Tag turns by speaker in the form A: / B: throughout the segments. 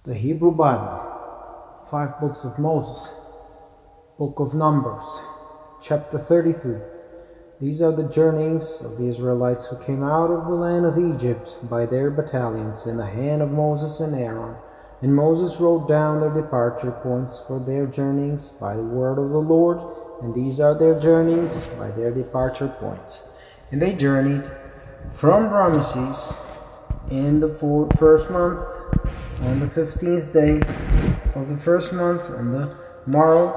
A: The Hebrew Bible, 5 books of Moses, Book of Numbers, chapter 33. These are the journeyings of the Israelites who came out of the land of Egypt by their battalions in the hand of Moses and Aaron. And Moses wrote down their departure points for their journeyings by the word of the Lord, and these are their journeyings by their departure points. And they journeyed from Ramesses in the first month, on the 15th day of the first month, on the morrow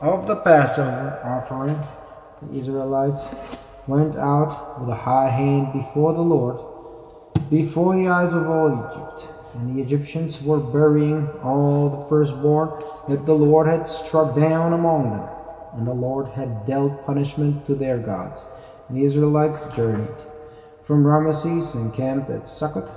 A: of the Passover offering. The Israelites went out with a high hand before the Lord, before the eyes of all Egypt. And the Egyptians were burying all the firstborn that the Lord had struck down among them. And the Lord had dealt punishment to their gods. And the Israelites journeyed from Ramesses and camped at Succoth.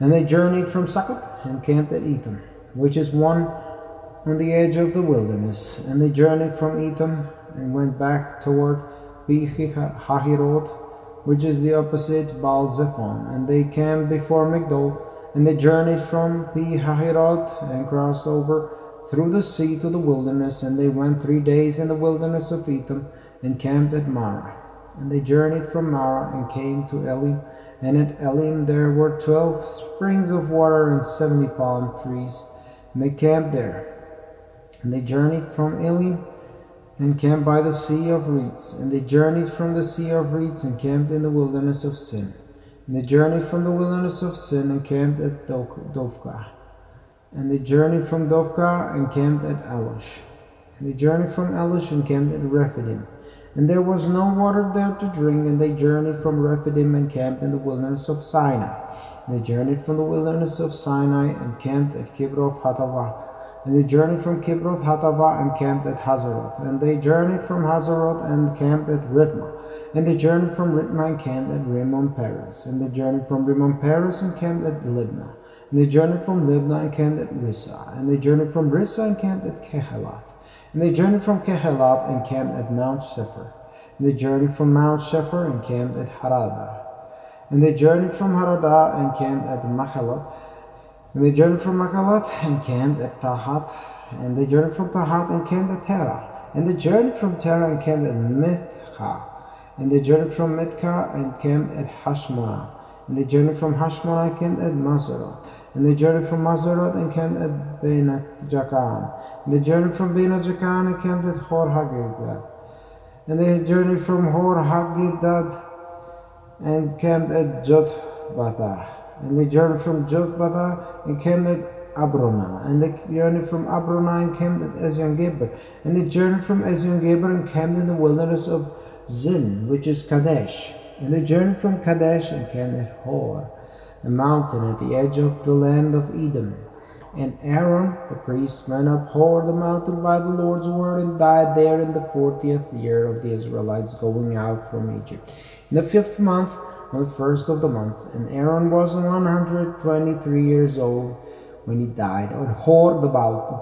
A: And they journeyed from Succoth and camped at Etham, which is one on the edge of the wilderness. And they journeyed from Etham and went back toward Pi-hahiroth, which is the opposite Baal-zephon. And they camped before Migdol. And they journeyed from Pi-hahiroth and crossed over through the sea to the wilderness. And they went 3 days in the wilderness of Etham and camped at Marah. And they journeyed from Marah and came to Elim. And at Elim there were 12 springs of water and 70 palm trees. And they camped there. And they journeyed from Elim and camped by the Sea of Reeds. And they journeyed from the Sea of Reeds and camped in the wilderness of Sin. And they journeyed from the wilderness of Sin and camped at Dovka. And they journeyed from Dovka and camped at Elush. And they journeyed from Elush and camped at Rephidim. And there was no water there to drink. And they journeyed from Rephidim and camped in the wilderness of Sinai. And they journeyed from the wilderness of Sinai and camped at Kibroth Hattaavah. And they journeyed from Kibroth Hattaavah and camped at Hazeroth. And they journeyed from Hazeroth and camped at Ritma. And they journeyed from Ritma and camped at Rimmon Peres. And they journeyed from Rimmon Peres and camped at Libnah. And they journeyed from Libnah and camped at Rissah. And they journeyed from Rissah and camped at Kehelath. And they journeyed from Kehelath and camped at Mount Sephir. And they journeyed from Mount Sephir and camped at Haradah. And they journeyed from Haradah and camped at Machalath. And they journeyed from Machalath and camped at Tahat. And they journeyed from Tahat and camped at Terah. And they journeyed from Terah and camped at Mithka. And they journeyed from Mithka and camped at Hashmonah. And they journeyed from Hashmonah and camped at Mazeroth. And they journeyed from Mazeroth and camped at Beinat-Jakan. And they journeyed from Beinat-Jakan and camped at Hor-Haggidgad. And they journeyed from Hor-Haggidgad and camped at Jotbathah. And they journeyed from Jotbathah and camped at Abronah. And they journeyed from Abronah and camped at Ezion-Geber. And they journeyed from Ezion-Geber and camped in the wilderness of Zin, which is Kadesh. And they journeyed from Kadesh and camped at Hor, the mountain at the edge of the land of Edom. And Aaron, the priest, went up Hor, the mountain, by the Lord's word, and died there in the 40th year of the Israelites going out from Egypt, in the 5th month, on the 1st of the month. And Aaron was 123 years old when he died on Hor the mountain.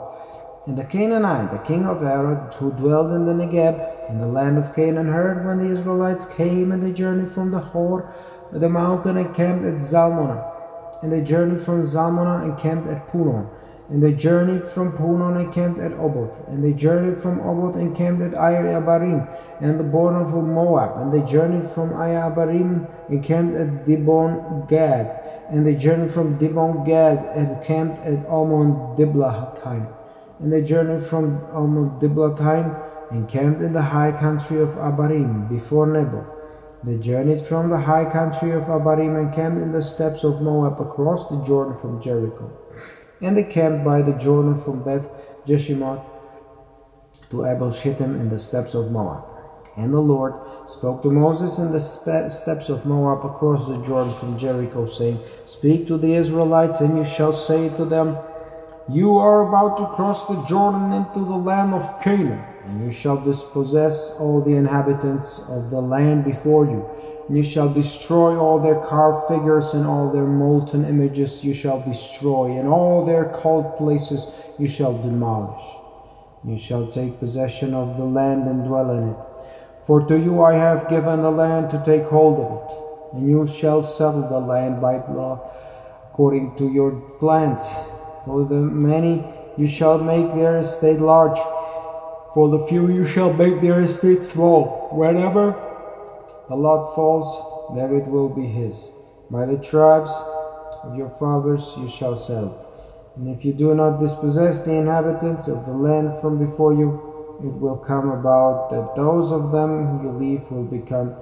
A: And the Canaanite, the king of Arad, who dwelled in the Negeb, in the land of Canaan, heard when the Israelites came, and they journeyed from the Hor, the mountain, and camped at Zalmonah. And they journeyed from Zalmonah and camped at Punon. And they journeyed from Punon and camped at Oboth. And they journeyed from Oboth and camped at Abarim and the border of Moab. And they journeyed from Abarim and camped at Dibon Gad. And they journeyed from Dibon Gad and camped at Almon Diblathaim. And they journeyed from Almon Diblathaim and camped in the high country of Abarim before Nebo. They journeyed from the high country of Abarim and camped in the steppes of Moab across the Jordan from Jericho. And they camped by the Jordan from Beth Jeshimoth to Abel Shittim in the steppes of Moab. And the Lord spoke to Moses in the steppes of Moab across the Jordan from Jericho, saying, Speak to the Israelites, and you shall say to them, You are about to cross the Jordan into the land of Canaan. And you shall dispossess all the inhabitants of the land before you. And you shall destroy all their carved figures and all their molten images you shall destroy, and all their cult places you shall demolish. And you shall take possession of the land and dwell in it. For to you I have given the land to take hold of it, and you shall settle the land by law according to your plans. For the many you shall make their estate large, for the few you shall make their estate small. Whenever the lot falls, there it will be his. By the tribes of your fathers you shall settle. And if you do not dispossess the inhabitants of the land from before you, it will come about that those of them you leave will become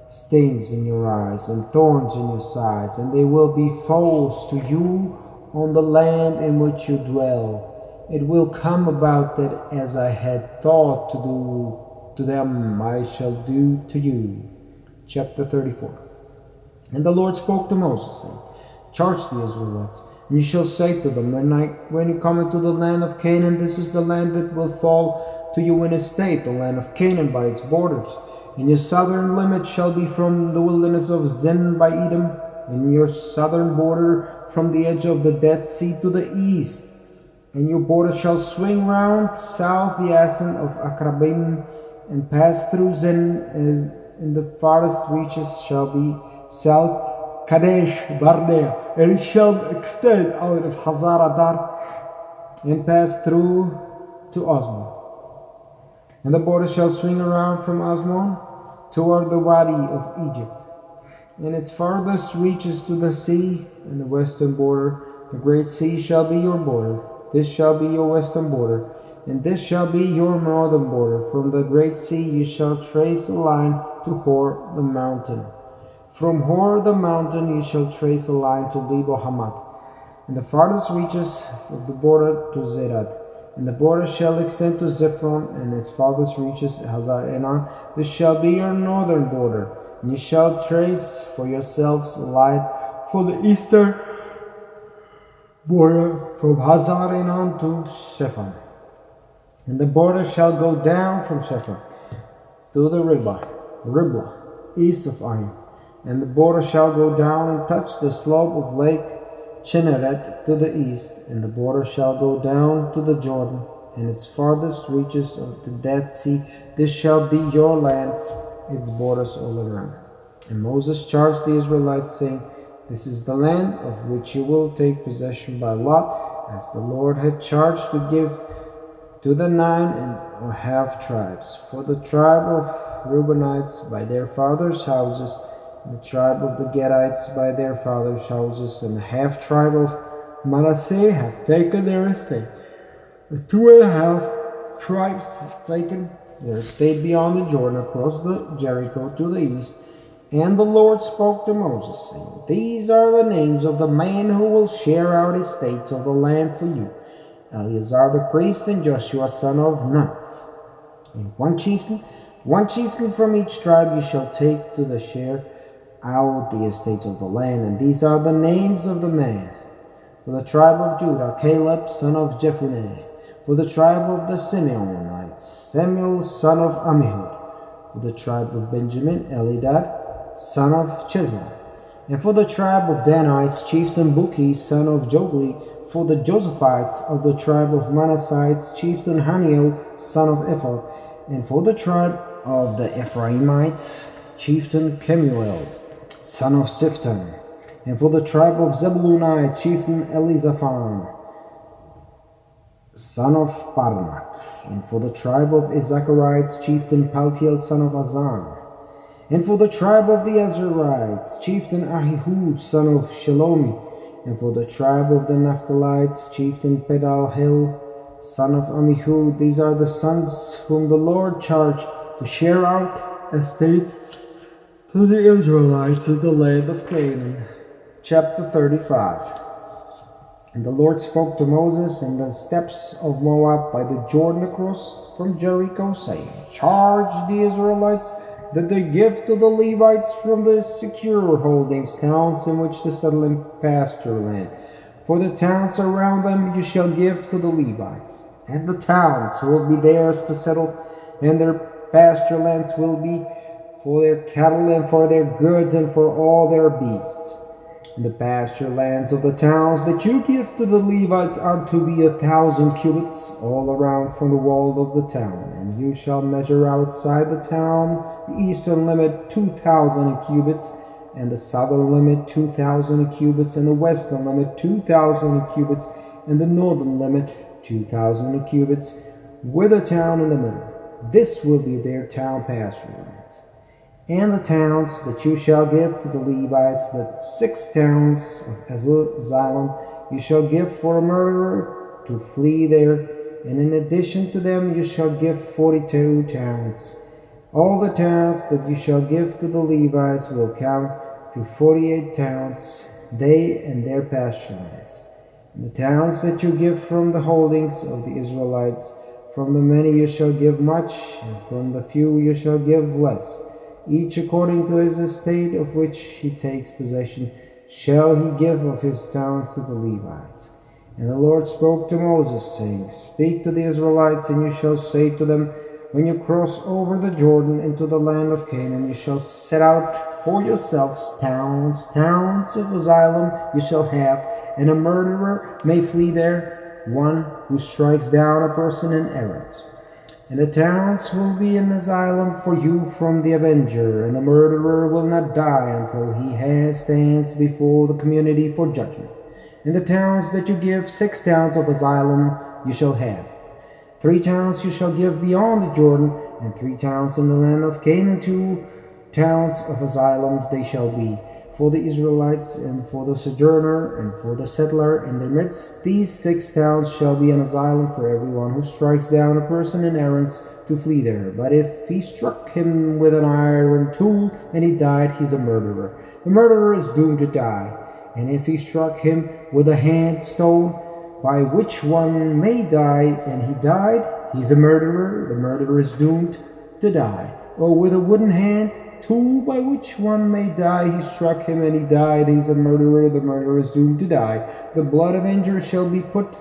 A: stings in your eyes and thorns in your sides, and they will be foes to you on the land in which you dwell. It will come about that as I had thought to do to them, I shall do to you. Chapter 34. And the Lord spoke to Moses, saying, Charge the Israelites, and you shall say to them, when you come into the land of Canaan, this is the land that will fall to you in estate, the land of Canaan by its borders. And your southern limit shall be from the wilderness of Zin by Edom, and your southern border from the edge of the Dead Sea to the east. And your border shall swing round south the ascent of Akrabim, and pass through Zin, as in the farthest reaches shall be south Kadesh Barnea, and it shall extend out of Hazar Adar, and pass through to Osmon. And the border shall swing around from Osmon toward the Wadi of Egypt, and its farthest reaches to the sea, and the western border. The great sea shall be your border. This shall be your western border, and this shall be your northern border. From the great sea you shall trace a line to Hor the mountain. From Hor the mountain you shall trace a line to Lebo Hamath, and the farthest reaches of the border to Zerad. And the border shall extend to Zephron, and its farthest reaches Hazar Enan. This shall be your northern border, and you shall trace for yourselves a line for the eastern border from Hazar Enan to Shephan. And the border shall go down from Shephan to the Riblah, east of Ain. And the border shall go down and touch the slope of Lake Chineret to the east, and the border shall go down to the Jordan, and its farthest reaches of the Dead Sea. This shall be your land, its borders all around. And Moses charged the Israelites, saying, This is the land of which you will take possession by lot, as the Lord had charged to give to the 9½ tribes, for the tribe of Reubenites by their fathers' houses, the tribe of the Gadites by their fathers' houses, and the half-tribe of Manasseh have taken their estate. The 2½ tribes have taken their estate beyond the Jordan, across the Jericho to the east. And the Lord spoke to Moses, saying, These are the names of the men who will share out estates of the land for you: Eleazar the priest, and Joshua son of Nun. And one chieftain from each tribe you shall take to the share out the estates of the land. And these are the names of the men: for the tribe of Judah, Caleb son of Jephunneh; for the tribe of the Simeonites, Samuel son of Ammihud; for the tribe of Benjamin, Elidad son of Chisma; and for the tribe of Danites, chieftain Buki son of Jogli; for the Josephites of the tribe of Manassites, chieftain Haniel son of Ephod; and for the tribe of the Ephraimites, chieftain Kemuel son of Siftan; and for the tribe of Zebulunite, chieftain Elizaphan son of Parnak; and for the tribe of Issacharites, chieftain Paltiel son of Azan; and for the tribe of the Azarites, chieftain Ahihud son of Shelomi; and for the tribe of the Naphtalites, chieftain Pedalhel son of Ammihud. These are the sons whom the Lord charged to share out estates to the Israelites in the land of Canaan. Chapter 35. And the Lord spoke to Moses in the steppes of Moab by the Jordan across from Jericho, saying, Charge the Israelites that they give to the Levites from the secure holdings towns in which to settle in pasture land. For the towns around them you shall give to the Levites, and the towns will be theirs to settle, and their pasture lands will be for their cattle and for their goods and for all their beasts. And the pasture lands of the towns that you give to the Levites are to be 1,000 cubits all around from the wall of the town. And you shall measure outside the town the eastern limit 2,000 cubits, and the southern limit 2,000 cubits, and the western limit 2,000 cubits, and the northern limit 2,000 cubits, with a town in the middle. This will be their town pasture lands. And the towns that you shall give to the Levites, the 6 towns of asylum you shall give for a murderer to flee there, and in addition to them you shall give 42 towns. All the towns that you shall give to the Levites will count to 48 towns, they and their pasture lands. And the towns that you give from the holdings of the Israelites, from the many you shall give much, and from the few you shall give less. Each according to his estate of which he takes possession, shall he give of his towns to the Levites. And the Lord spoke to Moses, saying, Speak to the Israelites, and you shall say to them, When you cross over the Jordan into the land of Canaan, you shall set out for yourselves towns of asylum you shall have, and a murderer may flee there, one who strikes down a person in errant. And the towns will be an asylum for you from the avenger, and the murderer will not die until he stands before the community for judgment. In the towns that you give, 6 towns of asylum you shall have. 3 towns you shall give beyond the Jordan, and 3 towns in the land of Canaan, 2 towns of asylum they shall be, for the Israelites, and for the sojourner, and for the settler in their midst. These 6 towns shall be an asylum for everyone who strikes down a person in errants to flee there. But if he struck him with an iron tool, and he died, he's a murderer. The murderer is doomed to die. And if he struck him with a hand stone, by which one may die, and he died, he's a murderer. The murderer is doomed to die. Or with a wooden hand tool by which one may die, he struck him and he died, he's a murderer. The murderer is doomed to die. The blood avenger shall be put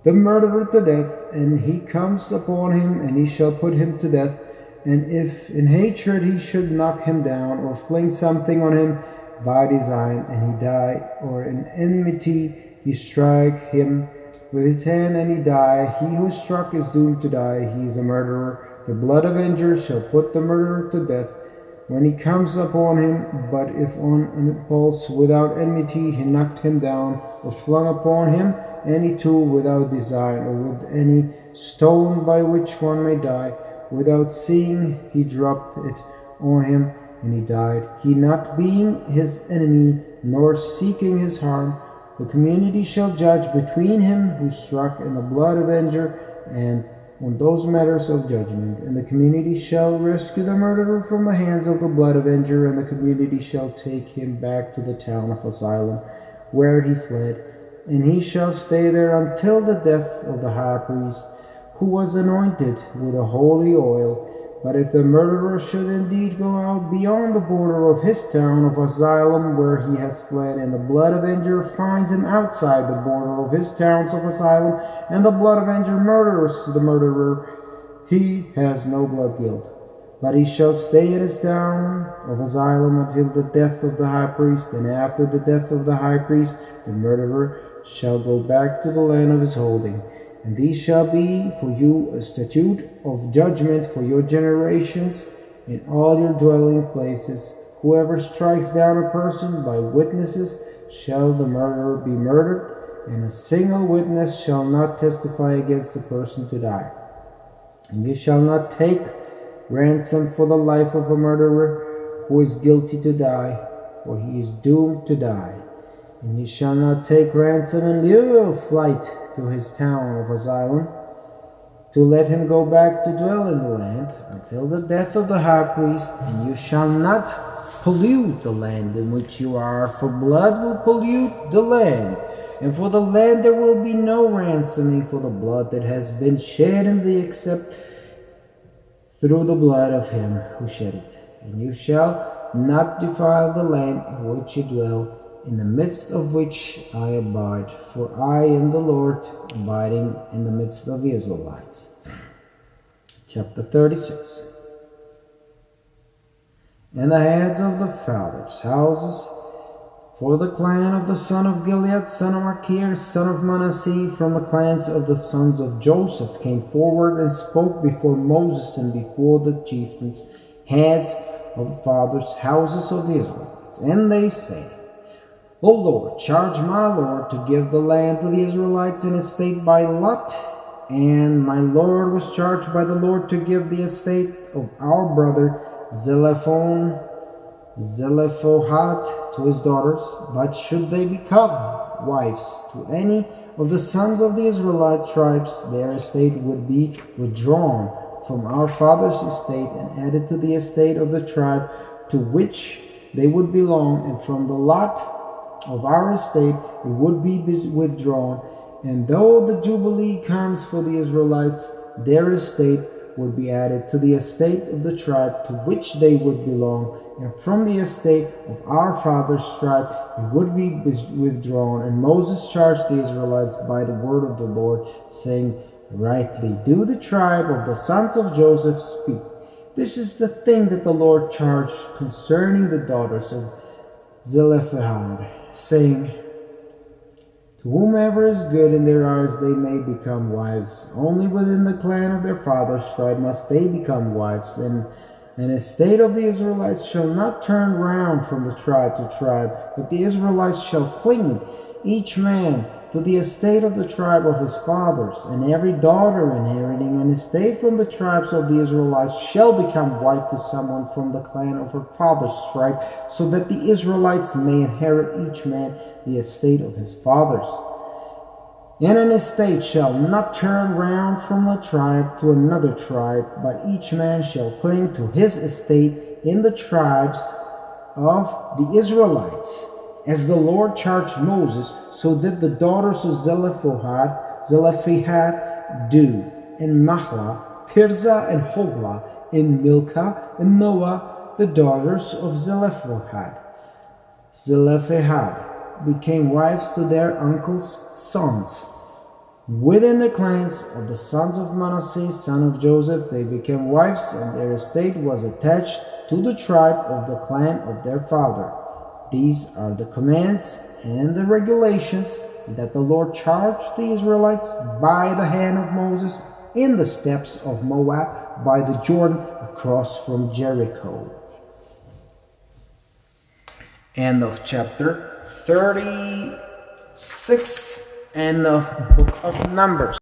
A: the murderer to death, and he comes upon him, and he shall put him to death. And if in hatred he should knock him down, or fling something on him by design, and he die, or in enmity he strike him with his hand, and he die, he who is struck is doomed to die, he is a murderer. The blood avenger shall put the murderer to death when he comes upon him, but if on an impulse without enmity he knocked him down, or flung upon him any tool without design, or with any stone by which one may die, without seeing he dropped it on him, and he died, he not being his enemy, nor seeking his harm, the community shall judge between him who struck and the blood avenger, and on those matters of judgment. And the community shall rescue the murderer from the hands of the blood avenger, and the community shall take him back to the town of asylum, where he fled, and he shall stay there until the death of the high priest, who was anointed with a holy oil. But if the murderer should indeed go out beyond the border of his town of asylum where he has fled, and the blood avenger finds him outside the border of his towns of asylum, and the blood avenger murders the murderer, he has no blood guilt. But he shall stay in his town of asylum until the death of the high priest, and after the death of the high priest, the murderer shall go back to the land of his holding. And these shall be for you a statute of judgment for your generations in all your dwelling places. Whoever strikes down a person by witnesses shall the murderer be murdered, and a single witness shall not testify against the person to die. And you shall not take ransom for the life of a murderer who is guilty to die, for he is doomed to die. And ye shall not take ransom in lieu of flight to his town of asylum, to let him go back to dwell in the land until the death of the high priest. And you shall not pollute the land in which you are, for blood will pollute the land, and for the land there will be no ransoming for the blood that has been shed in thee, except through the blood of him who shed it. And you shall not defile the land in which you dwell, in the midst of which I abide, for I am the Lord, abiding in the midst of the Israelites. Chapter 36. And the heads of the fathers' houses for the clan of the son of Gilead, son of Machir, son of Manasseh, from the clans of the sons of Joseph, came forward and spoke before Moses and before the chieftains, heads of the fathers' houses of the Israelites. And they say, O Lord, charge my Lord to give the land to the Israelites in estate by lot. And my Lord was charged by the Lord to give the estate of our brother Zelephohad to his daughters. But should they become wives to any of the sons of the Israelite tribes, their estate would be withdrawn from our father's estate and added to the estate of the tribe to which they would belong, and from the lot of our estate it would be withdrawn. And though the Jubilee comes for the Israelites, their estate would be added to the estate of the tribe to which they would belong, and from the estate of our father's tribe it would be withdrawn. And Moses charged the Israelites by the word of the Lord, saying, Rightly do the tribe of the sons of Joseph speak. This is the thing that the Lord charged concerning the daughters of Zelophehad, saying, To whomever is good in their eyes they may become wives. Only within the clan of their father's tribe must they become wives. And an estate of the Israelites shall not turn round from the tribe to tribe, but the Israelites shall cling, each man to the estate of the tribe of his fathers, and every daughter inheriting an estate from the tribes of the Israelites shall become wife to someone from the clan of her father's tribe, so that the Israelites may inherit each man the estate of his fathers. And an estate shall not turn round from a tribe to another tribe, but each man shall cling to his estate in the tribes of the Israelites. As the Lord charged Moses, so did the daughters of Zelophehad do, in Mahlah, Tirzah, and Hoglah, in Milcah, and Noah, the daughters of Zelophehad. Zelophehad became wives to their uncles' sons. Within the clans of the sons of Manasseh, son of Joseph, they became wives, and their estate was attached to the tribe of the clan of their father. These are the commands and the regulations that the Lord charged the Israelites by the hand of Moses in the steppes of Moab by the Jordan across from Jericho. End of chapter 36, end of book of Numbers.